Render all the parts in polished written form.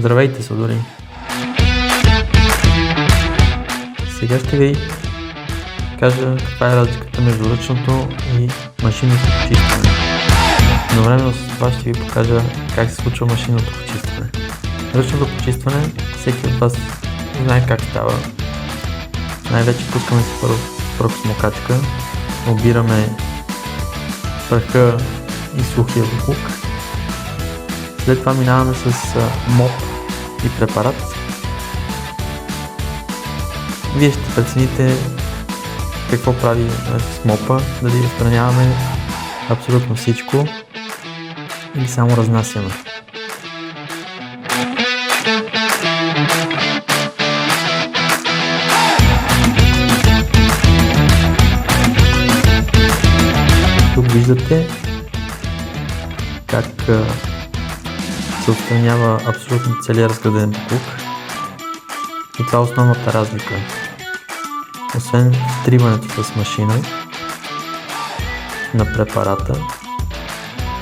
Здравейте, Сладори! Сега ще ви кажа каква е разликата между ръчното и машинното почистване. Едновременно с това ще ви покажа как се случва машинното почистване. Ръчното почистване, всеки от вас знае как става. Най-вече пускаме си първо пръкосмокачка, обираме праха и сухия боклук. След това минаваме с моп и препарат. Вие ще прецените какво прави с мопа, дали отстраняваме абсолютно всичко или само разнасяме. Тук виждате как се отстранява абсолютно целият разграден боклук и това е основната разлика. Освен втриването с машина на препарата,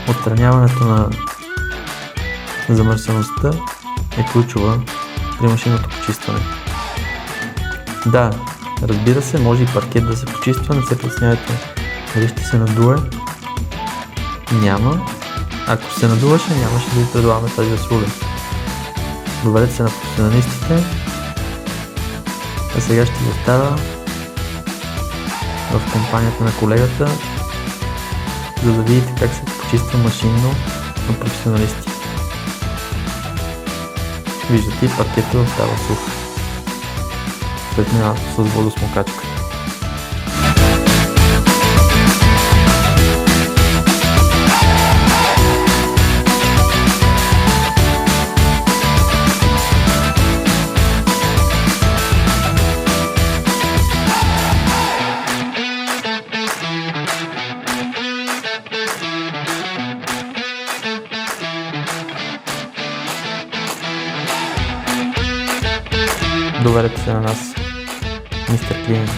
отстраняването на замърсеността е ключова при машинното почистване. Да, разбира се, може и паркет да се почиства, не се притеснявайте дали ще се надуе. Няма. Ако се надуваше, нямаше да ви предлагаме тази услуга. Доверете се на професионалистите. А сега ще ви оставя в компанията на колегата, за да видите как се почиства машинно на професионалисти. Виждате, и паркетът остава сух след миналото с водосмокачка. Доверете се на нас, мистер Клин.